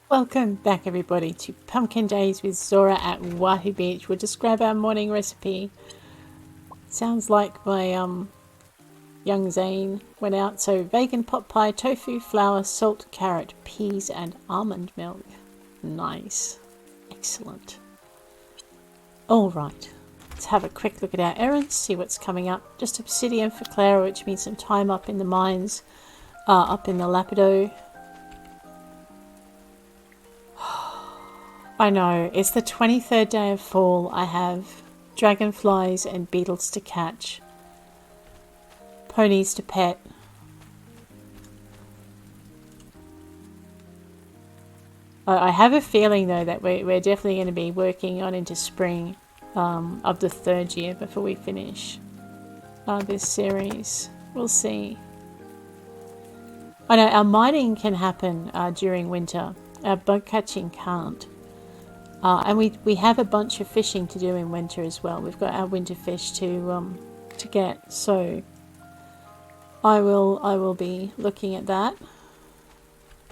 Welcome back everybody to Pumpkin Days with Zorah at Wahoo Beach. We'll just grab our morning recipe. Sounds like my young Zane went out. So vegan pot pie, tofu, flour, salt, carrot, peas and almond milk. Nice. Excellent. Alright, let's have a quick look at our errands, see what's coming up. Just obsidian for Clara, which means some time up in the mines, up in the Lapido. I know, it's the 23rd day of fall. I have dragonflies and beetles to catch, ponies to pet. I have a feeling though that we're definitely going to be working on into spring of the third year before we finish this series. We'll see. I know our mining can happen during winter. Our bug catching can't. And we have a bunch of fishing to do in winter as well. We've got our winter fish to get, so I will be looking at that.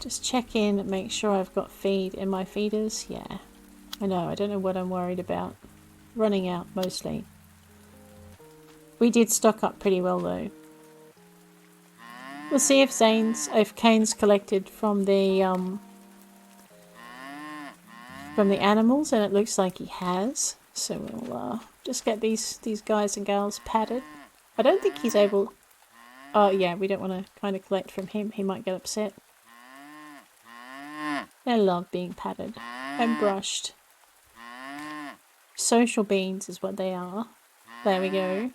Just check in, make sure I've got feed in my feeders. Yeah, I know. I don't know what I'm worried about. Running out mostly. We did stock up pretty well though. We'll see if Kane's collected from the animals, and it looks like he has. So we'll just get these guys and gals patted. I don't think he's able... Oh yeah, we don't want to kind of collect from him. He might get upset. They love being patted and brushed. Social beings is what they are. There we go.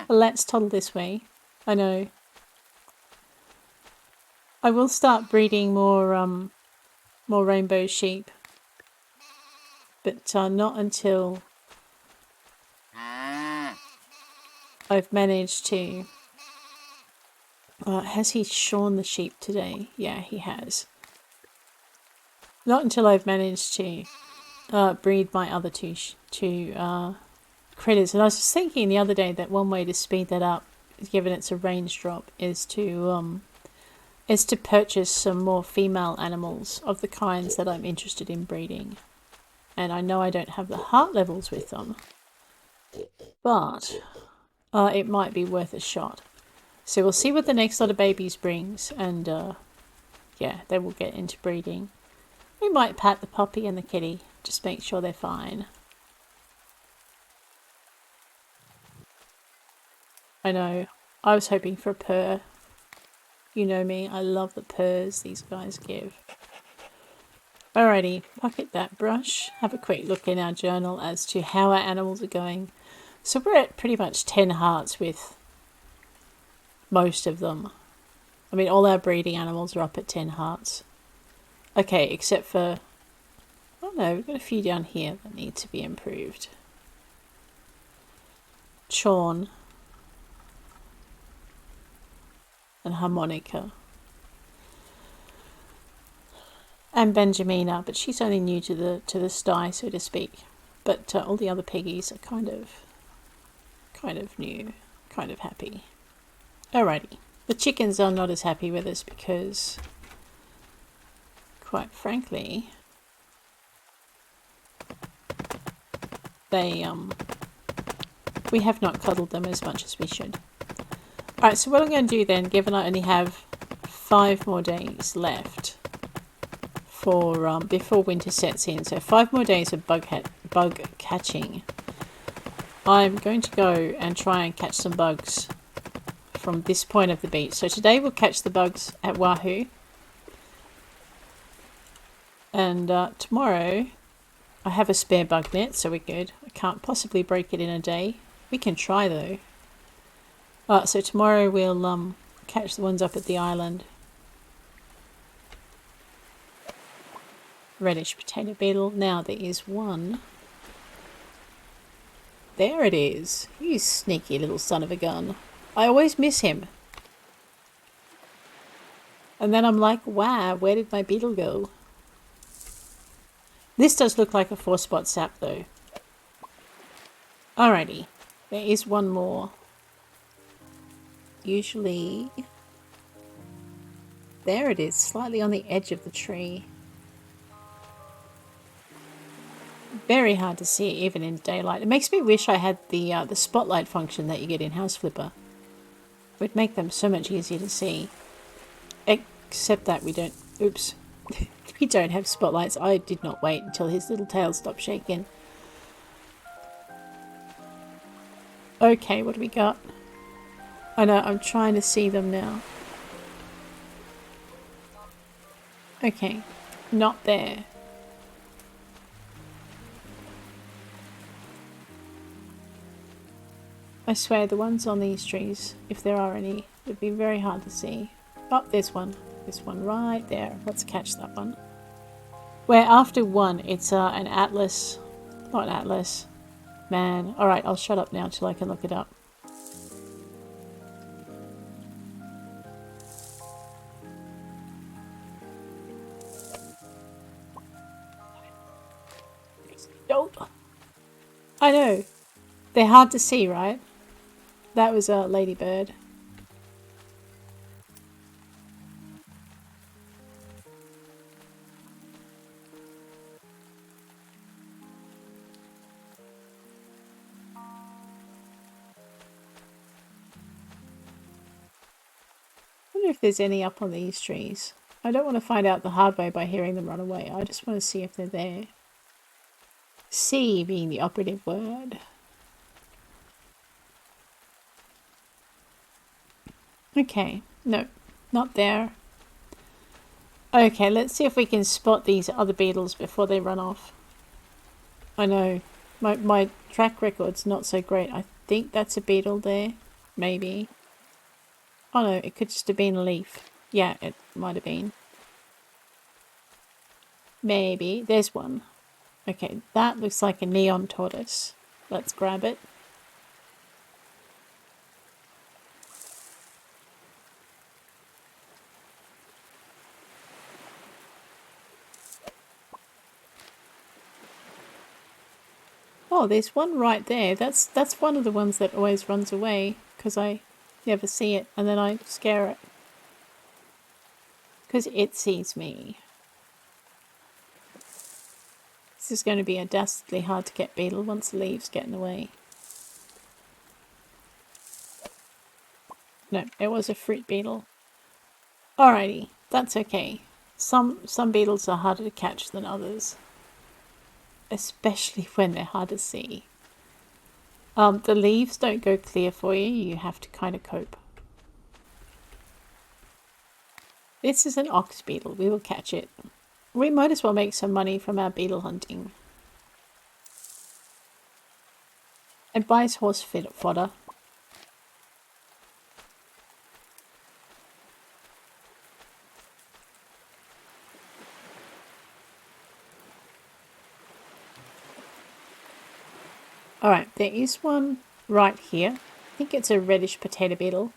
Let's toddle this way. I know. I will start breeding more rainbow sheep, but not until I've managed to... has he shorn the sheep today? Yeah, he has. Not until I've managed to breed my other two critters. And I was just thinking the other day that one way to speed that up, given it's a range drop, is to purchase some more female animals of the kinds that I'm interested in breeding. And I know I don't have the heart levels with them, but it might be worth a shot. So we'll see what the next lot of babies brings, and yeah, they will get into breeding. We might pat the puppy and the kitty, just make sure they're fine. I know, I was hoping for a purr. You know me, I love the purrs these guys give. Alrighty, pocket that brush. Have a quick look in our journal as to how our animals are going. So we're at pretty much 10 hearts with most of them. I mean, all our breeding animals are up at 10 hearts. Okay, except for... Oh no, we've got a few down here that need to be improved. Chorn. And Harmonica. And Benjamina, but she's only new to the sty, so to speak. But all the other piggies are kind of new, kind of happy. Alrighty, the chickens are not as happy with us because, quite frankly, we have not cuddled them as much as we should. Alright, so what I'm going to do then, given I only have 5 more days left for before winter sets in, so 5 more days of bug catching, I'm going to go and try and catch some bugs from this point of the beach. So today we'll catch the bugs at Wahoo, and tomorrow I have a spare bug net, so we're good. I can't possibly break it in a day. We can try though. So tomorrow we'll catch the ones up at the island. Reddish potato beetle. Now there is one. There it is. You sneaky little son of a gun. I always miss him. And then I'm like, wow, where did my beetle go? This does look like a 4-spot sap though. Alrighty. There is one more. Usually there it is, slightly on the edge of the tree. Very hard to see even in daylight. It makes me wish I had the spotlight function that you get in House Flipper. It would make them so much easier to see. Except that we don't... Oops. We don't have spotlights. I did not wait until his little tail stopped shaking. Okay, what do we got? I know, I'm trying to see them now. Okay, not there. I swear the ones on these trees, if there are any, would be very hard to see. Oh, there's one. This one right there. Let's catch that one. Where after one, it's an atlas. Not atlas. Man. Alright, I'll shut up now till I can look it up. Nope. I know. They're hard to see, right? That was a ladybird. I wonder if there's any up on these trees. I don't want to find out the hard way by hearing them run away. I just want to see if they're there. See being the operative word. Okay, no, not there. Okay, let's see if we can spot these other beetles before they run off. I know, my track record's not so great. I think that's a beetle there, maybe. Oh no, it could just have been a leaf. Yeah, it might have been. Maybe, there's one. Okay, that looks like a neon tortoise. Let's grab it. Oh, there's one right there. That's one of the ones that always runs away because I never see it and then I scare it. Because it sees me. This is going to be a dastardly hard to get beetle once the leaves get in the way. No, it was a fruit beetle. Alrighty, that's okay. Some beetles are harder to catch than others. Especially when they're hard to see. The leaves don't go clear for you. You have to kind of cope. This is an ox beetle. We will catch it. We might as well make some money from our beetle hunting. It buys horse fodder. Alright, there is one right here. I think it's a reddish potato beetle.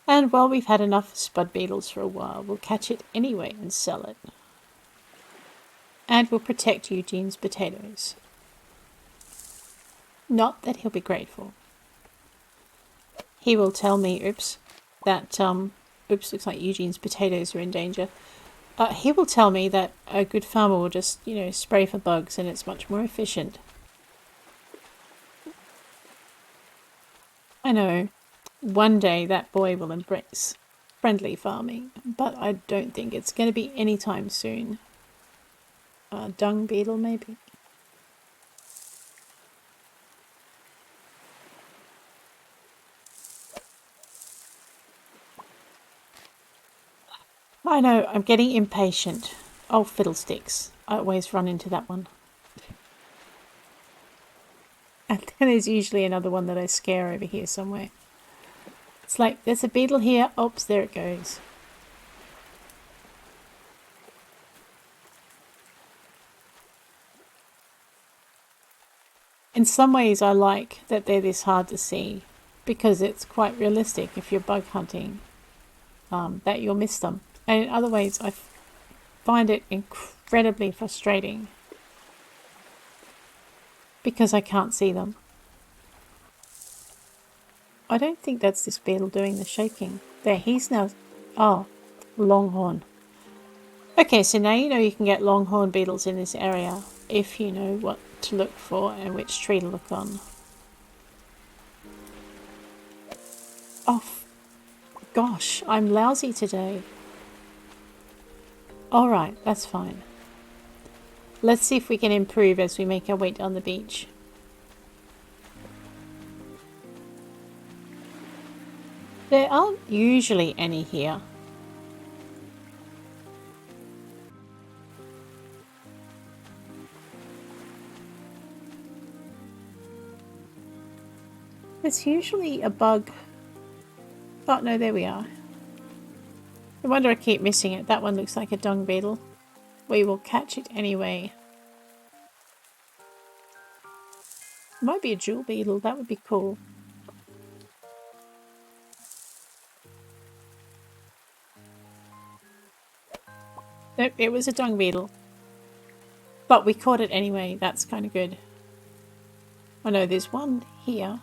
And while we've had enough spud beetles for a while, we'll catch it anyway and sell it. And we'll protect Eugene's potatoes. Not that he'll be grateful. He will tell me, oops, that, oops, looks like Eugene's potatoes are in danger. He will tell me that a good farmer will just, spray for bugs and it's much more efficient. I know. One day that boy will embrace friendly farming, but I don't think it's going to be anytime soon. Dung beetle, maybe? I know, I'm getting impatient. Oh, fiddlesticks. I always run into that one. And then there's usually another one that I scare over here somewhere. It's like, there's a beetle here. Oops, there it goes. In some ways, I like that they're this hard to see because it's quite realistic if you're bug hunting that you'll miss them. And in other ways, I find it incredibly frustrating because I can't see them. I don't think that's this beetle doing the shaking. There, he's now... Oh, Longhorn. Okay, so now you know you can get longhorn beetles in this area if you know what to look for and which tree to look on. Oh, gosh, I'm lousy today. Alright, that's fine. Let's see if we can improve as we make our way down the beach. There aren't usually any here. There's usually a bug. Oh, no, there we are. No wonder I keep missing it. That one looks like a dung beetle. We will catch it anyway. Might be a jewel beetle. That would be cool. Nope, it was a dung beetle. But we caught it anyway. That's kind of good. I know there's one here.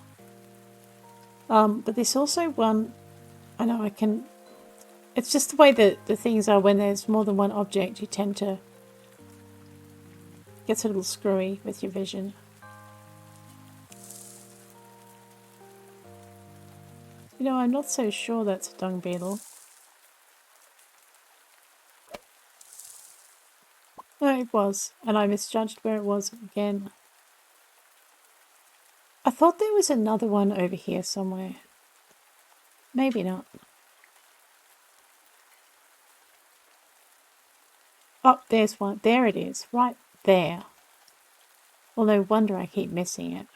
But there's also one... I know I can... It's just the way that the things are when there's more than one object. You tend to... Gets a little screwy with your vision. You know, I'm not so sure that's a dung beetle. No, it was. And I misjudged where it was again. I thought there was another one over here somewhere. Maybe not. Oh, there's one. There it is. Right there. Well, no wonder I keep missing it.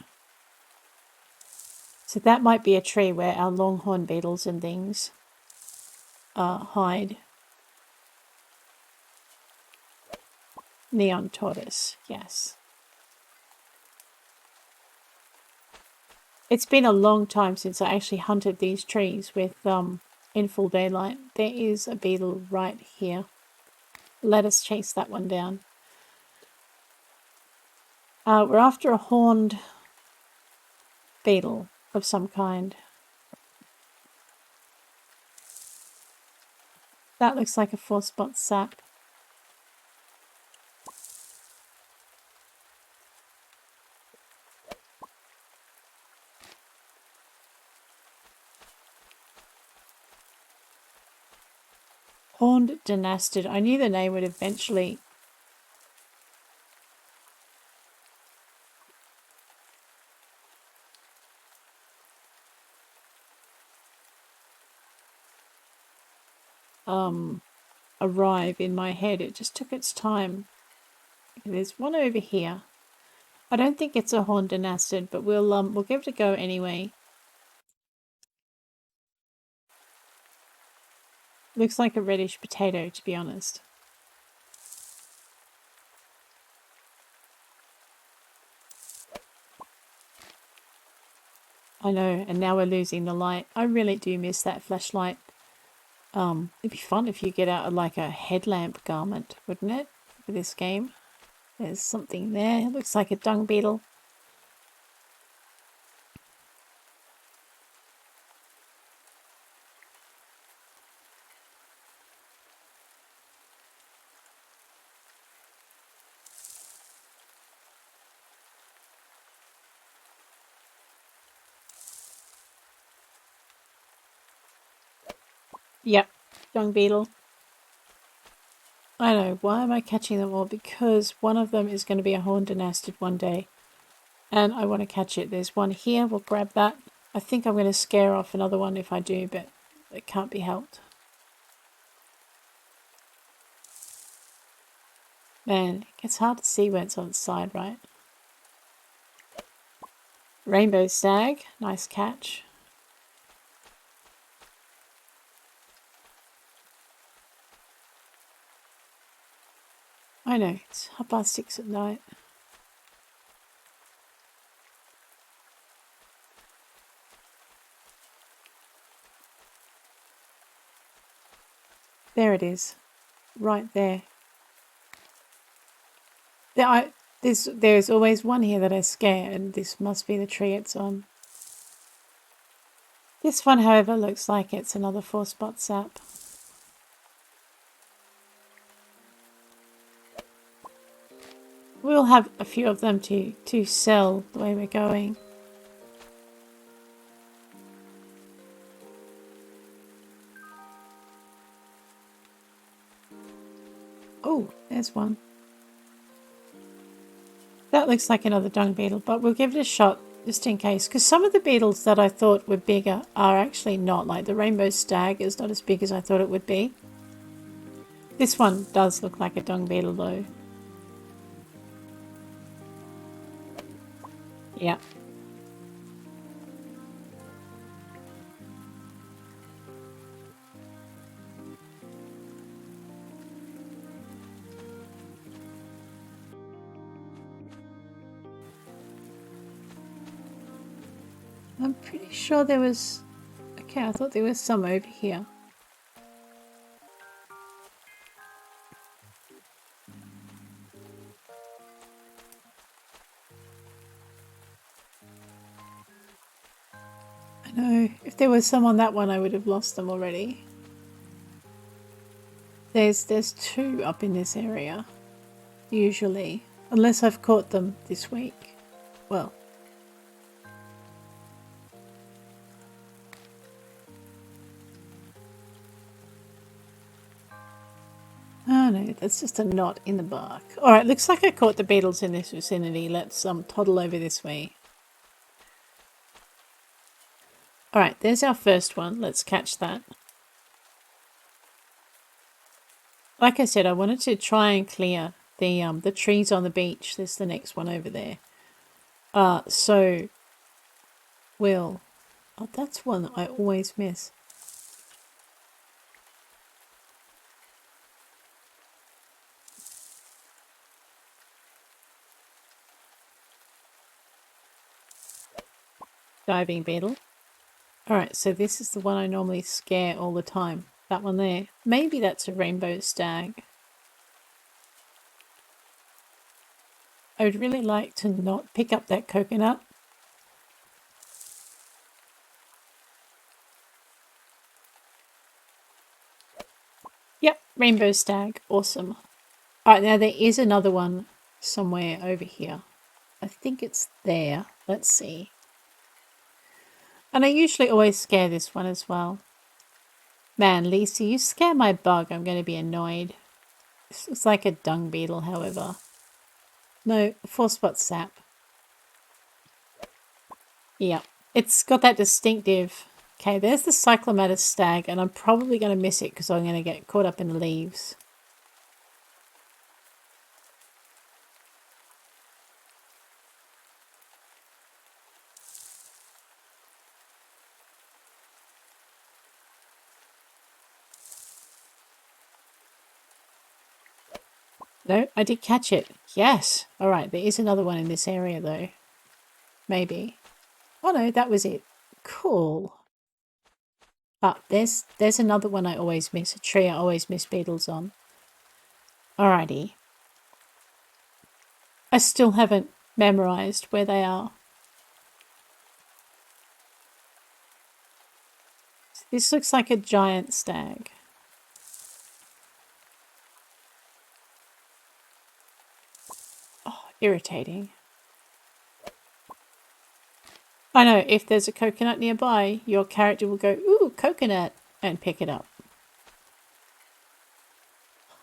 So that might be a tree where our longhorn beetles and things hide. Neon tortoise, yes. It's been a long time since I actually hunted these trees with in full daylight. There is a beetle right here. Let us chase that one down. We're after a horned beetle of some kind. That looks like a 4-spot sap. Horned denasted. I knew the name would eventually... arrive in my head. It just took its time. There's one over here. I don't think it's a horned denasted, but we'll give it a go anyway. Looks like a reddish potato, to be honest. I know, and now we're losing the light. I really do miss that flashlight. It'd be fun if you get out like a headlamp garment, wouldn't it? For this game. There's something there. It looks like a dung beetle. Yep, dung beetle. I know, why am I catching them all? Because one of them is going to be a horned denasted one day. And I want to catch it. There's one here, we'll grab that. I think I'm going to scare off another one if I do, but it can't be helped. Man, it gets hard to see when it's on its side, right? Rainbow stag, nice catch. I know, it's 6:30 at night. There it is, right there. There's always one here that I scare, and this must be the tree it's on. This one, however, looks like it's another 4-spot sap. We'll have a few of them to sell the way we're going. Oh, there's one. That looks like another dung beetle, but we'll give it a shot just in case. Because some of the beetles that I thought were bigger are actually not. Like the rainbow stag is not as big as I thought it would be. This one does look like a dung beetle though. Yeah. I'm pretty sure there was... Okay, I thought there was some over here. I know. If there was some on that one, I would have lost them already. There's two up in this area. Usually. Unless I've caught them this week. Well... Oh no, that's just a knot in the bark. Alright, looks like I caught the beetles in this vicinity. Let's toddle over this way. Alright, there's our first one. Let's catch that. Like I said, I wanted to try and clear the trees on the beach. There's the next one over there. So we'll... Oh, that's one that I always miss. Diving beetle. Alright, so this is the one I normally scare all the time. That one there. Maybe that's a rainbow stag. I would really like to not pick up that coconut. Yep, rainbow stag. Awesome. Alright, now there is another one somewhere over here. I think it's there. Let's see. And I usually always scare this one as well. Man, Lisa, you scare my bug. I'm going to be annoyed. This looks like a dung beetle, however. No, 4-spot sap. Yeah, it's got that distinctive... Okay, there's the cyclomatus stag, and I'm probably going to miss it because I'm going to get caught up in the leaves. No, I did catch it. Yes. All right, there is another one in this area, though. Maybe. Oh, no, that was it. Cool. Ah, there's another one I always miss. A tree I always miss beetles on. Alrighty. I still haven't memorized where they are. This looks like a giant stag. Oh, irritating. I know, if there's a coconut nearby, your character will go, ooh, coconut, and pick it up.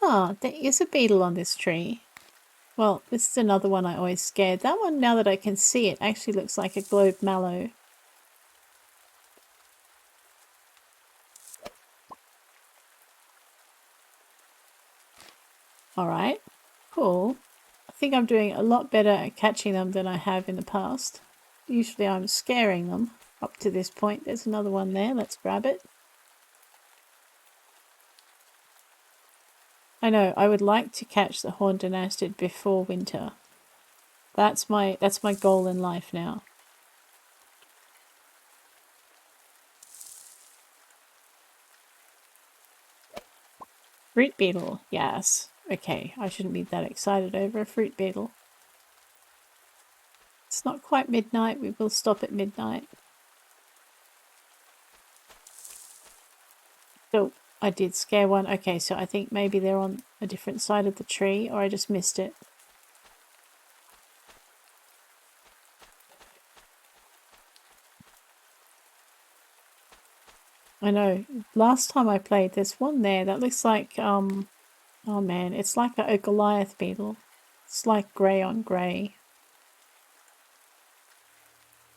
Ah, there is a beetle on this tree. Well, this is another one I always scared. That one, now that I can see it, actually looks like a globe mallow. Alright, cool. I think I'm doing a lot better at catching them than I have in the past. Usually I'm scaring them up to this point. There's another one there. Let's grab it. I know, I would like to catch the horned anastid before winter. That's my goal in life now. Fruit beetle, yes. Okay, I shouldn't be that excited over a fruit beetle. It's not quite midnight. We will stop at midnight. So I did scare one. Okay, so I think maybe they're on a different side of the tree, or I just missed it. I know. Last time I played, there's one there that looks like, oh man, it's like a Goliath beetle. It's like grey on grey.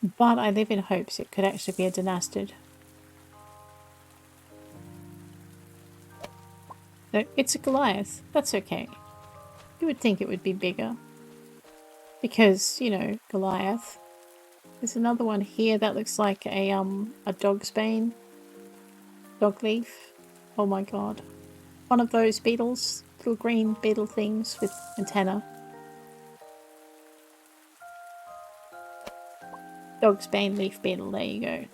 But I live in hopes it could actually be a dynastid. No, it's a Goliath. That's okay. You would think it would be bigger. Because, you know, Goliath. There's another one here that looks like a dog's bane. Dog leaf. Oh my god. One of those beetles. Little green beetle things with antenna. Dog's bane leaf beetle. There you go.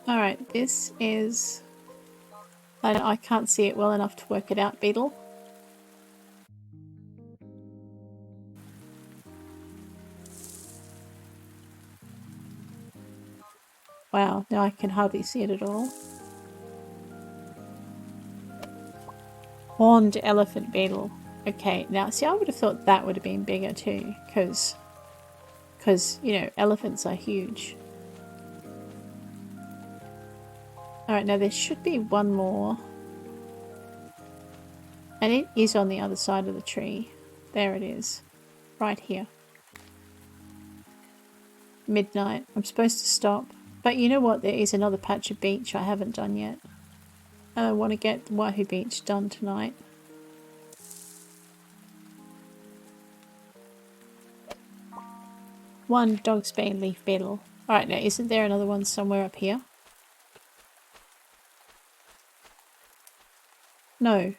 Alright, this is... I can't see it well enough to work it out, Beetle. Wow, now I can hardly see it at all. Horned elephant beetle. Okay, now see, I would have thought that would have been bigger too, because you know, elephants are huge. Alright, now there should be one more. And it is on the other side of the tree. There it is. Right here. Midnight. I'm supposed to stop. But you know what? There is another patch of beach I haven't done yet. And I want to get the Wahoo Beach done tonight. One dog's bane leaf beetle. Alright, now isn't there another one somewhere up here? No.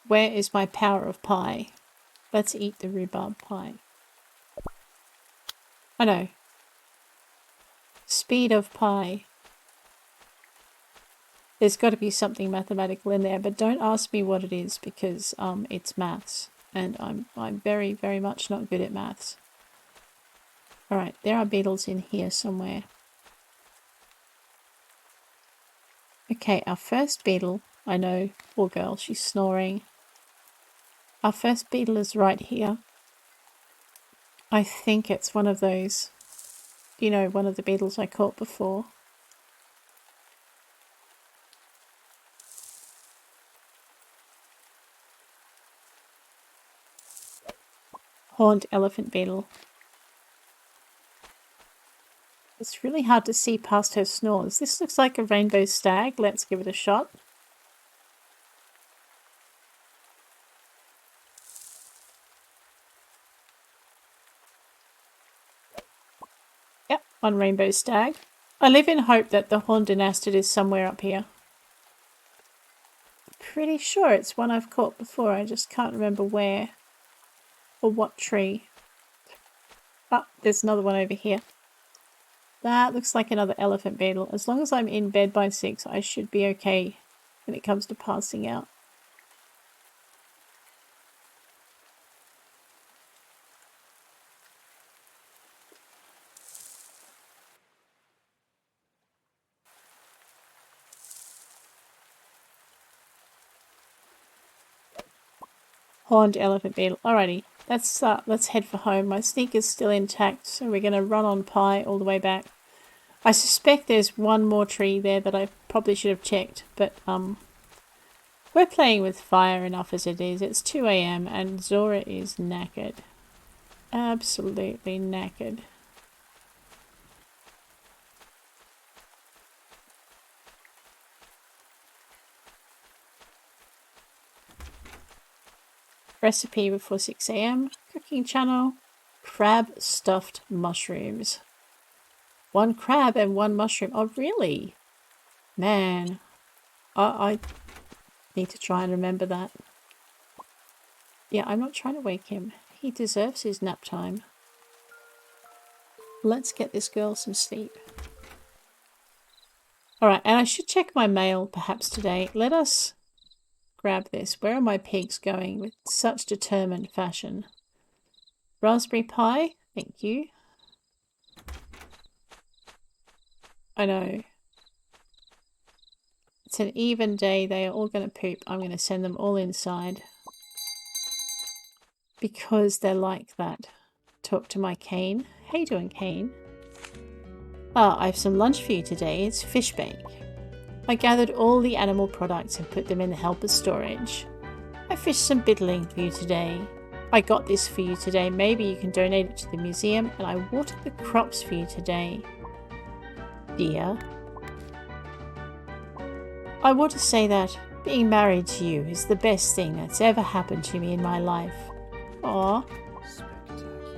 Where is my power of pie? Let's eat the rhubarb pie. I know. Speed of pie. There's got to be something mathematical in there, but don't ask me what it is because it's maths, and I'm very, very much not good at maths. Alright, there are beetles in here somewhere. Okay, our first beetle, I know, poor girl, she's snoring. Our first beetle is right here. I think it's one of those, you know, one of the beetles I caught before. Horned elephant beetle. It's really hard to see past her snores. This looks like a rainbow stag. Let's give it a shot. Yep, one rainbow stag. I live in hope that the horned dynastid is somewhere up here. Pretty sure it's one I've caught before. I just can't remember where or what tree. Oh, there's another one over here. That looks like another elephant beetle. As long as I'm in bed by 6, I should be okay when it comes to passing out. Horned elephant beetle. Alrighty, let's head for home. My sneaker's still intact, so we're gonna run on pie all the way back. I suspect there's one more tree there that I probably should have checked, but we're playing with fire enough as it is. It's 2 AM and Zorah is knackered. Absolutely knackered. Recipe before 6 AM. Cooking channel. Crab stuffed mushrooms. 1 crab and 1 mushroom. Oh, really? Man. I need to try and remember that. Yeah, I'm not trying to wake him. He deserves his nap time. Let's get this girl some sleep. Alright, and I should check my mail perhaps today. Let us grab this. Where are my pigs going with such determined fashion? Raspberry pie? Thank you. I know. It's an even day. They are all going to poop. I'm going to send them all inside. Because they're like that. talk to my Cane. How you doing, Cane? Ah, I have some lunch for you today. It's fish bake. I gathered all the animal products and put them in the helper's storage. I fished some beetling for you today. I got this for you today. Maybe you can donate it to the museum, and I watered the crops for you today. Dear, I want to say that being married to you is the best thing that's ever happened to me in my life. Aw.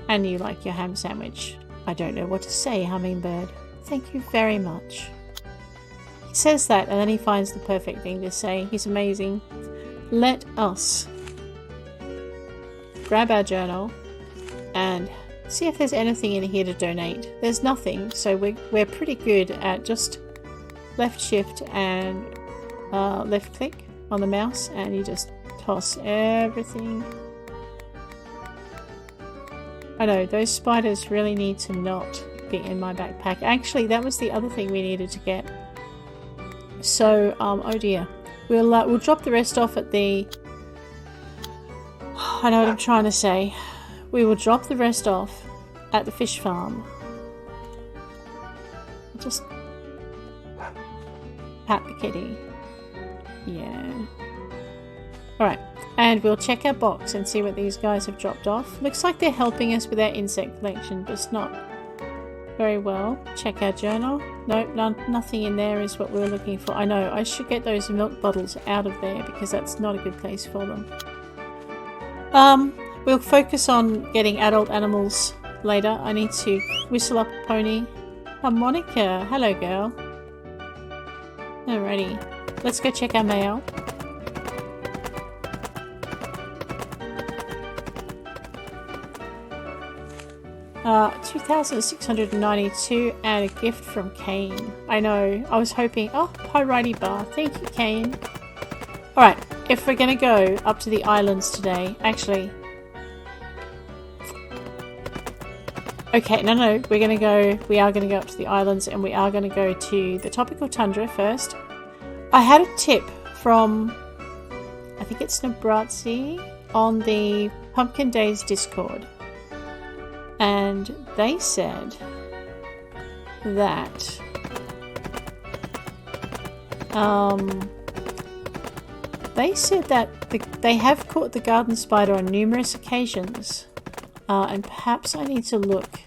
And you like your ham sandwich. I don't know what to say, Hummingbird. Thank you very much. He says that and then he finds the perfect thing to say. He's amazing. Let us grab our journal and see if there's anything in here to donate. There's nothing, so we're pretty good at just left shift and left click on the mouse and you just toss everything. I know, those spiders really need to not be in my backpack. Actually, that was the other thing we needed to get. So, oh dear. We'll drop the rest off at the... I know what I'm trying to say. We will drop the rest off at the fish farm. Just pat the kitty. Yeah. Alright. And we'll check our box and see what these guys have dropped off. Looks like they're helping us with our insect collection, but it's not very well. Check our journal. Nope, nothing in there is what we were looking for. I know, I should get those milk bottles out of there because that's not a good place for them. We'll focus on getting adult animals later. I need to whistle up a pony. Harmonica, hello girl. Alrighty, let's go check our mail. Uh, 2,692 and a gift from Kane. I know, I was hoping... Oh, Pyrighty Bar. Thank you, Kane. Alright, if we're gonna go up to the islands today... Actually... Okay, no, we are gonna go up to the islands and we are gonna go to the tropical tundra first. I had a tip from... I think it's Nabratzi on the Pumpkin Days Discord. And they said that they have caught the garden spider on numerous occasions, and perhaps I need to look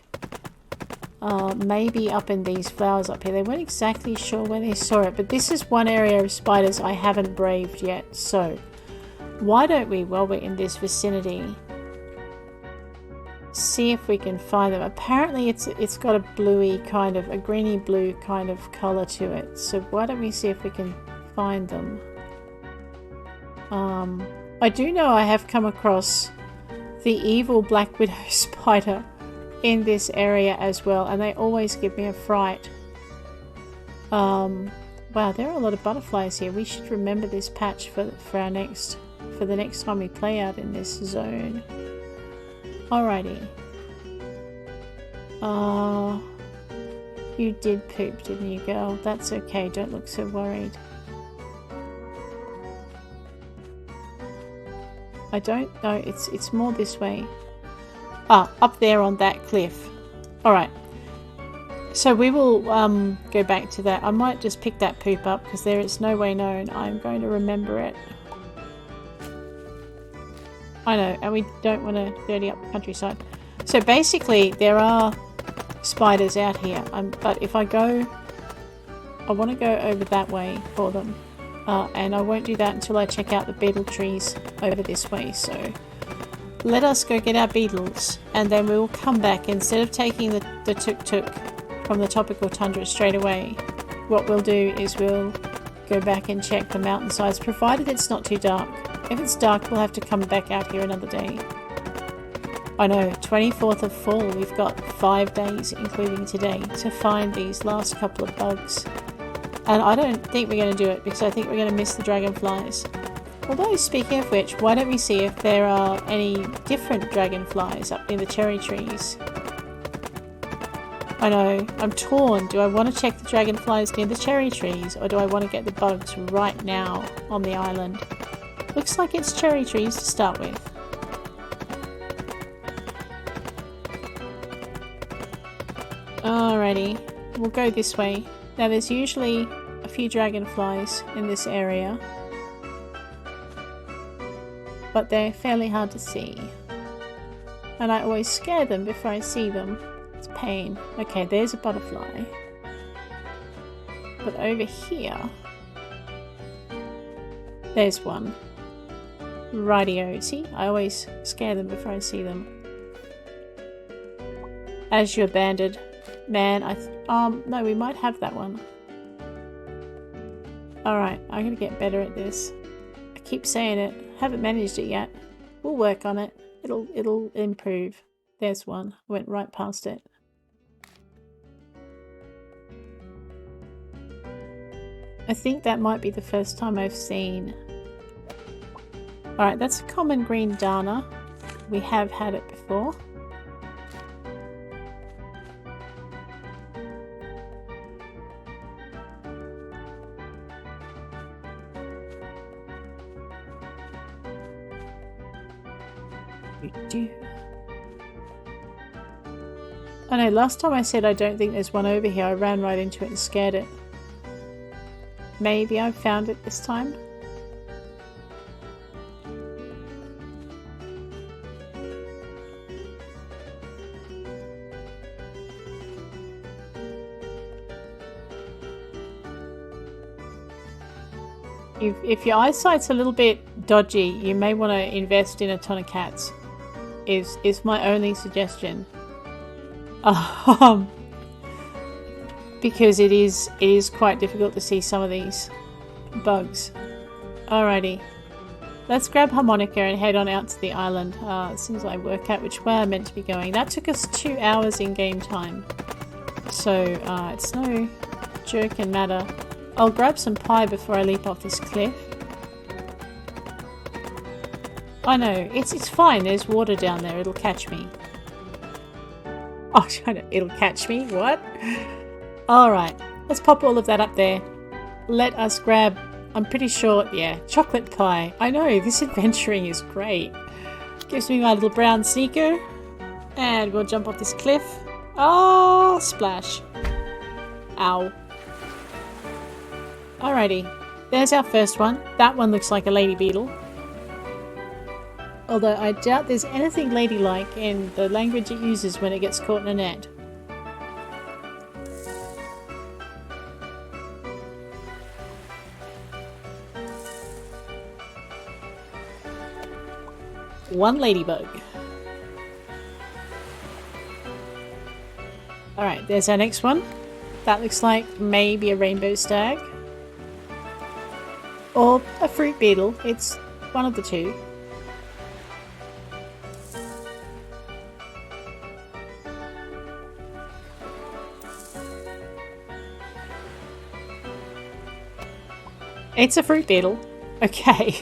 maybe up in these flowers up here. They weren't exactly sure where they saw it, but this is one area of spiders I haven't braved yet, so why don't we, while we're in this vicinity, see if we can find them. Apparently it's got a bluey kind of, a greeny blue kind of colour to it. So why don't we see if we can find them. I do know I have come across the evil black widow spider in this area as well, and they always give me a fright. Wow, there are a lot of butterflies here. We should remember this patch for the next time we play out in this zone. Alrighty. You did poop, didn't you, girl? That's okay, don't look so worried. I don't know, it's more this way. Ah, up there on that cliff. Alright. So we will go back to that. I might just pick that poop up because there is no way known I'm going to remember it. I know, and we don't want to dirty up the countryside. So basically, there are spiders out here, but if I go... I want to go over that way for them. And I won't do that until I check out the beetle trees over this way, so... Let us go get our beetles, and then we will come back. Instead of taking the tuk-tuk from the tropical tundra straight away, what we'll do is we'll go back and check the mountainsides, provided it's not too dark. If it's dark, we'll have to come back out here another day. I know, 24th of fall, we've got 5 days, including today, to find these last couple of bugs. And I don't think we're going to do it, because I think we're going to miss the dragonflies. Although, speaking of which, why don't we see if there are any different dragonflies up near the cherry trees? I know, I'm torn. Do I want to check the dragonflies near the cherry trees, or do I want to get the bugs right now on the island? Looks like it's cherry trees to start with. Alrighty, we'll go this way. Now there's usually a few dragonflies in this area, but they're fairly hard to see. And I always scare them before I see them. It's a pain. Okay, there's a butterfly. But over here, there's one. Rightio. See, I always scare them before I see them. As your banded man, no, we might have that one. Alright, I'm gonna get better at this. I keep saying it. Haven't managed it yet. We'll work on it. It'll improve. There's one. Went right past it. I think that might be the first time I've seen. Alright, that's a common green darner. We have had it before. Oh no, last time I said I don't think there's one over here, I ran right into it and scared it. Maybe I found it this time? If your eyesight's a little bit dodgy, you may want to invest in a ton of cats. Is my only suggestion. Because it is quite difficult to see some of these bugs. Alrighty. Let's grab Harmonica and head on out to the island. As soon as I work out which way I'm meant to be going. That took us 2 hours in game time. So it's no jerkin matter. I'll grab some pie before I leap off this cliff. I know, it's fine, there's water down there, it'll catch me. Oh, it'll catch me? What? Alright, let's pop all of that up there. Let us grab, I'm pretty sure, yeah, chocolate pie. I know, this adventuring is great. Gives me my little brown sneaker. And we'll jump off this cliff. Oh, splash. Ow. Alrighty, there's our first one. That one looks like a lady beetle. Although I doubt there's anything ladylike in the language it uses when it gets caught in a net. One ladybug. Alright, there's our next one. That looks like maybe a rainbow stag. Or a fruit beetle. It's one of the two. It's a fruit beetle. Okay.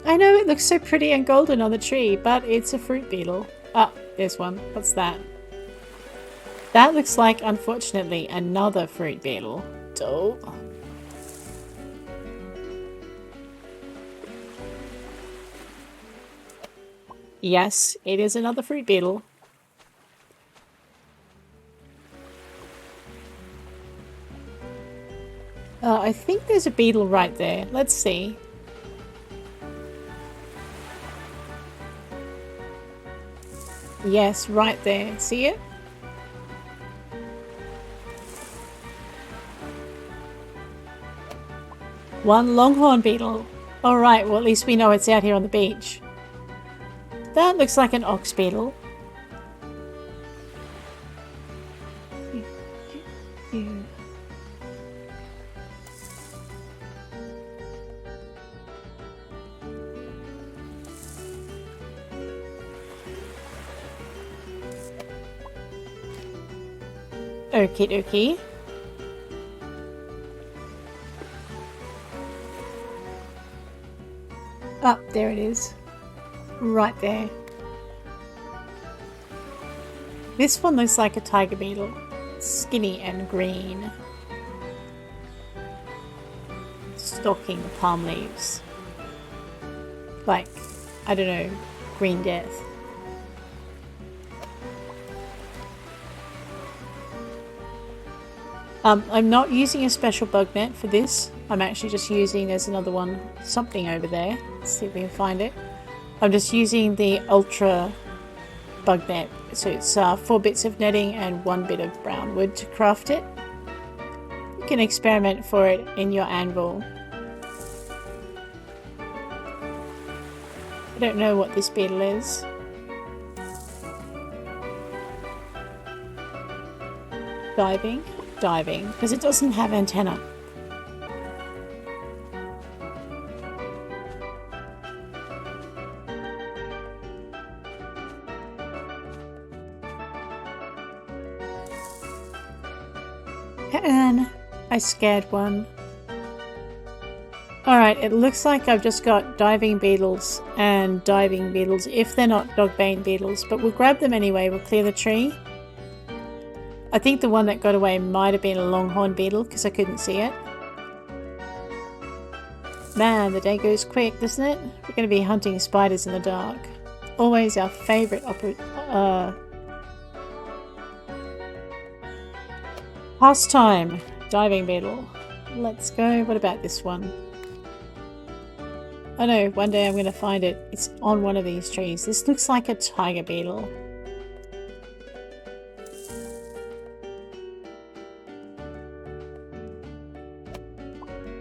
I know it looks so pretty and golden on the tree, but it's a fruit beetle. Ah, there's one. What's that? That looks like, unfortunately, another fruit beetle. Oh. Yes, it is another fruit beetle. I think there's a beetle right there. Let's see. Yes, right there. See it? One longhorn beetle. Alright, well at least we know it's out here on the beach. That looks like an ox beetle. Okie dokie. Ah, there it is. Right there. This one looks like a tiger beetle. Skinny and green. Stalking the palm leaves. Like, I don't know, green death. I'm not using a special bug net for this. I'm actually just using, there's another one, something over there. Let's see if we can find it. I'm just using the ultra bug net. So it's 4 bits of netting and 1 bit of brown wood to craft it. You can experiment for it in your anvil. I don't know what this beetle is. Diving, because it doesn't have antenna. And I scared one. Alright, it looks like I've just got diving beetles and diving beetles, if they're not dogbane beetles, but we'll grab them anyway. We'll clear the tree. I think the one that got away might have been a longhorn beetle because I couldn't see it. Man, the day goes quick, doesn't it? We're going to be hunting spiders in the dark. Always our favourite pastime. Diving beetle. Let's go. What about this one? I know, one day I'm going to find it. It's on one of these trees. This looks like a tiger beetle.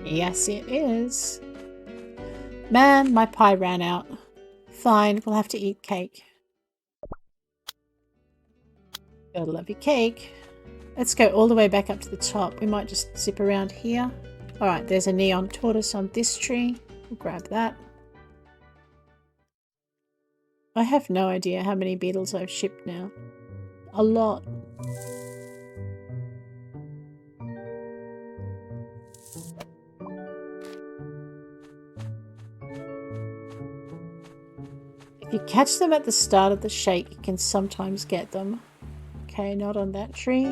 Yes, it is. Man, my pie ran out. Fine, we'll have to eat cake. Gotta love your cake. Let's go all the way back up to the top. We might just zip around here. Alright, there's a neon tortoise on this tree. We'll grab that. I have no idea how many beetles I've shipped now. A lot. If you catch them at the start of the shake, you can sometimes get them. Okay, not on that tree.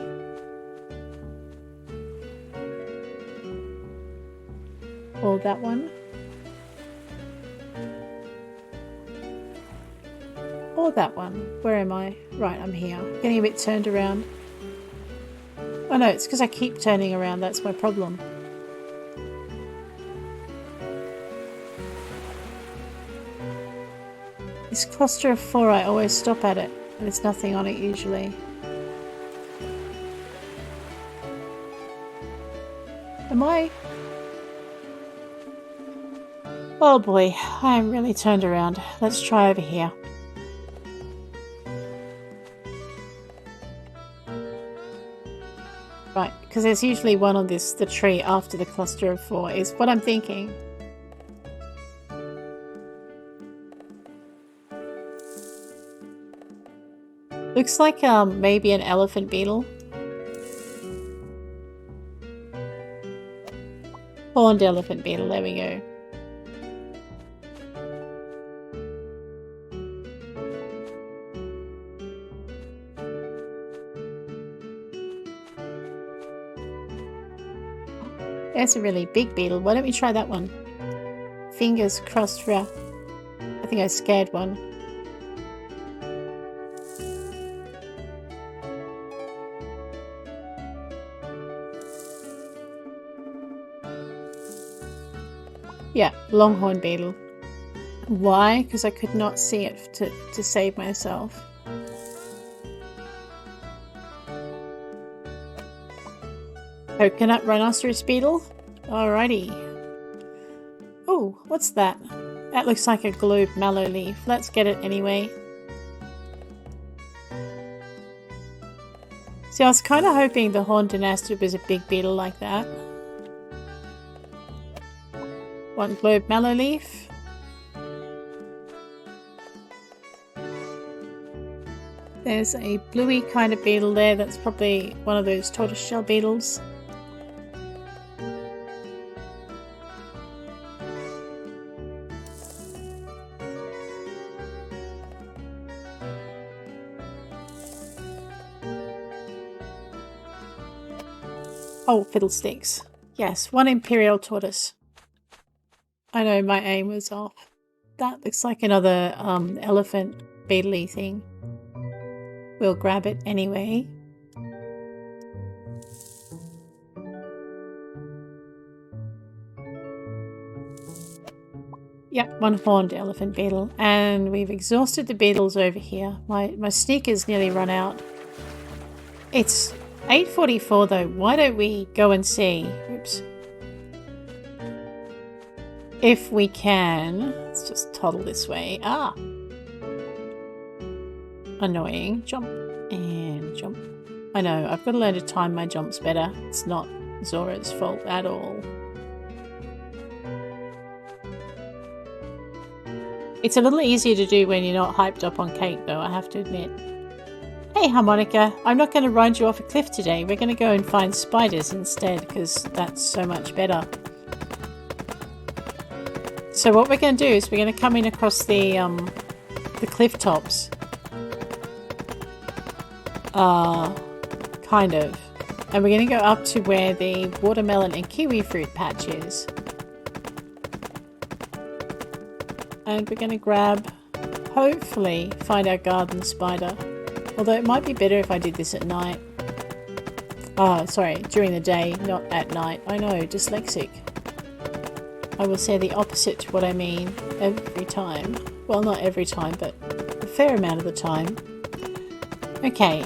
Or that one. Or that one. Where am I? Right, I'm here. Getting a bit turned around. Oh no, it's because I keep turning around. That's my problem. This cluster of 4, I always stop at it. And there's nothing on it usually. Am I? Oh boy, I am really turned around. Let's try over here. Right, because there's usually one on the tree after the cluster of 4 is what I'm thinking. Looks like maybe an elephant beetle. Horned elephant beetle, there we go. That's a really big beetle. Why don't we try that one? Fingers crossed for... I think I scared one. Yeah, longhorn beetle. Why? Because I could not see it to save myself. Coconut rhinoceros beetle? Alrighty. Oh, what's that? That looks like a globe mallow leaf. Let's get it anyway. See, I was kind of hoping the horned dynastid was a big beetle like that. One globe mallow leaf. There's a bluey kind of beetle there. That's probably one of those tortoiseshell beetles. Oh, fiddlesticks. Yes, one imperial tortoise. I know my aim was off. That looks like another elephant beetle-y thing. We'll grab it anyway. Yep, one horned elephant beetle. And we've exhausted the beetles over here. My sneakers nearly run out. It's 8:44 though. Why don't we go and see? Oops. If we can. Let's just toddle this way. Ah! Annoying. Jump. And jump. I know, I've got to learn to time my jumps better. It's not Zorah's fault at all. It's a little easier to do when you're not hyped up on cake though, I have to admit. Hey Harmonica, I'm not going to ride you off a cliff today. We're going to go and find spiders instead because that's so much better. So what we're going to do is we're going to come in across the cliff tops. Kind of. And we're going to go up to where the watermelon and kiwi fruit patch is. And we're going to grab, hopefully, find our garden spider. Although it might be better if I did this at night. Oh, sorry, during the day, not at night. I know, dyslexic. I will say the opposite to what I mean every time. Well, not every time, but a fair amount of the time. Okay.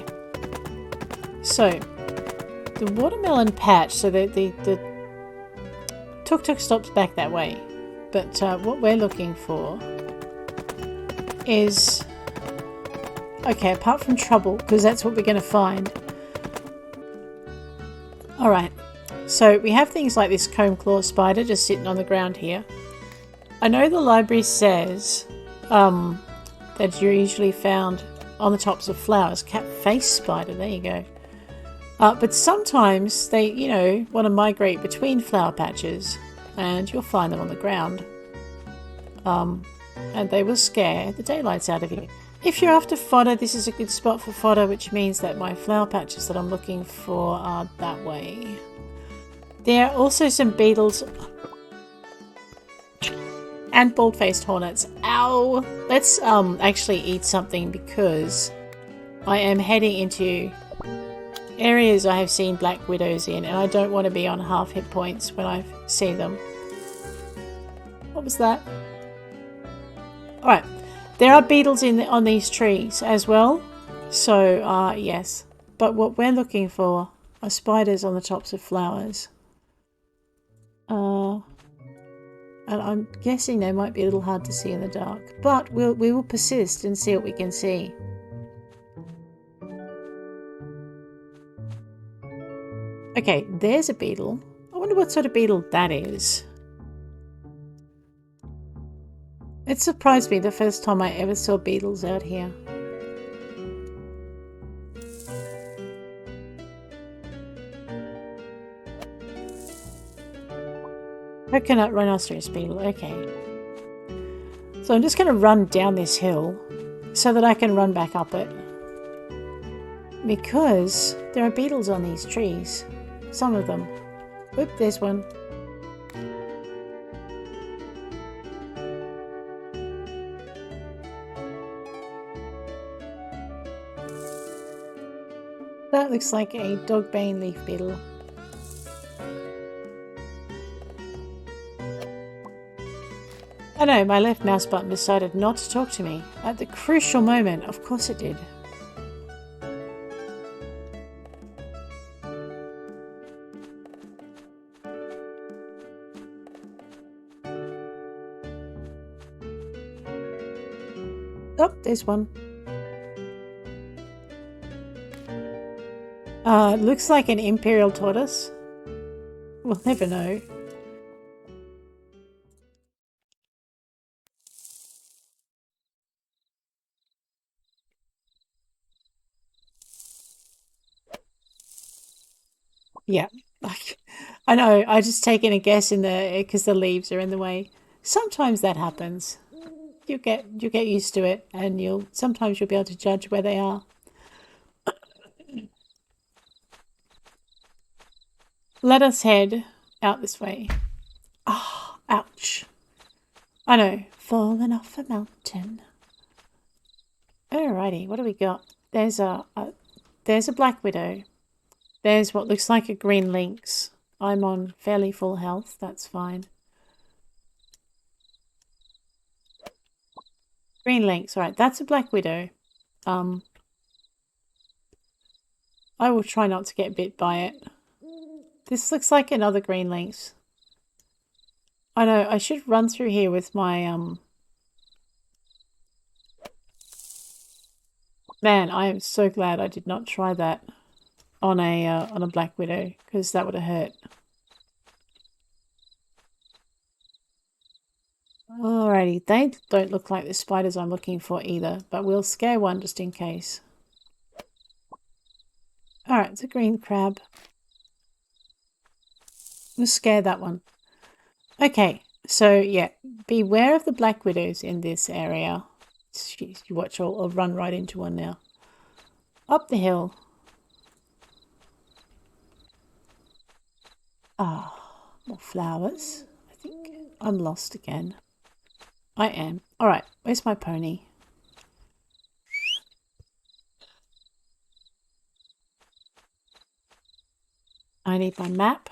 So, the watermelon patch, so the tuk-tuk stops back that way. But what we're looking for is... Okay, apart from trouble, because that's what we're going to find. Alright, so we have things like this comb claw spider just sitting on the ground here. I know the library says that you're usually found on the tops of flowers. Cat face spider, there you go. But sometimes they, you know, want to migrate between flower patches and you'll find them on the ground. And they will scare the daylights out of you. If you're after fodder, this is a good spot for fodder, which means that my flower patches that I'm looking for are that way. There are also some beetles and bald-faced hornets. Ow! Let's actually eat something because I am heading into areas I have seen black widows in, and I don't want to be on half hit points when I see them. What was that? Alright. There are beetles on these trees as well, so yes. But what we're looking for are spiders on the tops of flowers. And I'm guessing they might be a little hard to see in the dark, but we will persist and see what we can see. Okay, there's a beetle. I wonder what sort of beetle that is. It surprised me the first time I ever saw beetles out here. Coconut rhinoceros beetle, okay. So I'm just going to run down this hill so that I can run back up it. Because there are beetles on these trees. Some of them. Oop, there's one. That looks like a dogbane leaf beetle. I know, my left mouse button decided not to talk to me. At the crucial moment, of course it did. Oh, there's one. Looks like an imperial tortoise. We'll never know. Yeah, I know. I just taken a guess in because the leaves are in the way. Sometimes that happens. You get used to it, and sometimes you'll be able to judge where they are. Let us head out this way. Ah, oh, ouch. I know, falling off a mountain. Alrighty, what do we got? There's a black widow. There's what looks like a green lynx. I'm on fairly full health, that's fine. Green lynx. All right, that's a black widow. I will try not to get bit by it. This looks like another green lynx. I know, I should run through here with my, Man, I am so glad I did not try that on a black widow, because that would have hurt. Alrighty, they don't look like the spiders I'm looking for either, but we'll scare one just in case. Alright, it's a green crab. We'll scare that one. Okay, so yeah, beware of the black widows in this area. Jeez, you watch, I'll run right into one now. Up the hill. Ah, more flowers. I think I'm lost again. I am. Alright, where's my pony? I need my map.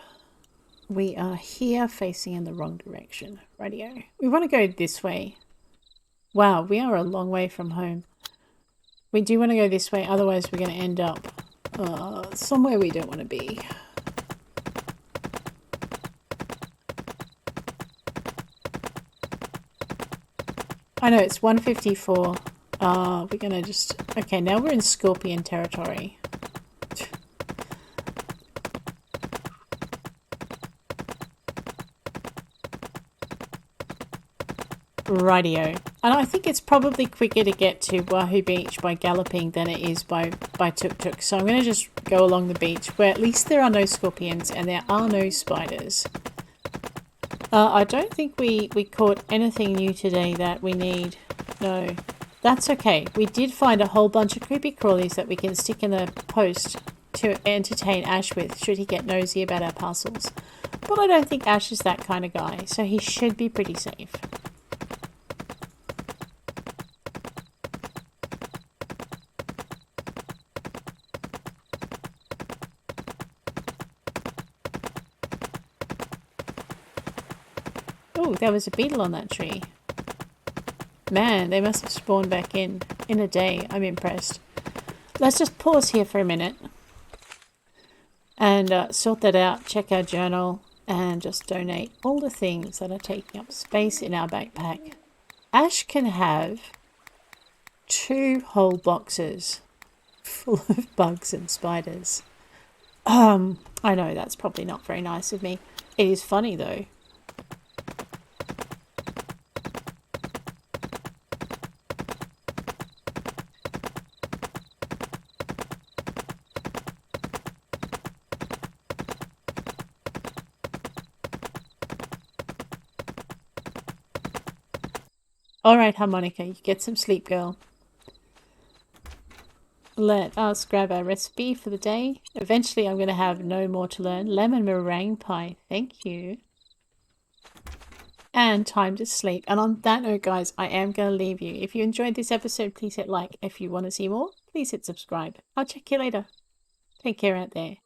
We are here facing in the wrong direction. Radio. We want to go this way. Wow, we are a long way from home. We do want to go this way, otherwise we're going to end up somewhere we don't want to be. I know, it's 1:54. We're going to just... Okay, now we're in scorpion territory. Rightio. And I think it's probably quicker to get to Wahoo Beach by galloping than it is by tuk-tuk. So I'm going to just go along the beach where at least there are no scorpions and there are no spiders. I don't think we caught anything new today that we need. No. That's okay. We did find a whole bunch of creepy crawlies that we can stick in a post to entertain Ash with should he get nosy about our parcels. But I don't think Ash is that kind of guy, so he should be pretty safe. Oh, there was a beetle on that tree. Man, they must have spawned back in a day. I'm impressed. Let's just pause here for a minute and sort that out, check our journal, and just donate all the things that are taking up space in our backpack. Ash can have 2 whole boxes full of bugs and spiders. I know that's probably not very nice of me. It is funny though. Alright, Harmonica, you get some sleep, girl. Let us grab our recipe for the day. Eventually I'm going to have no more to learn. Lemon meringue pie, thank you. And time to sleep. And on that note, guys, I am going to leave you. If you enjoyed this episode, please hit like. If you want to see more, please hit subscribe. I'll check you later. Take care out there.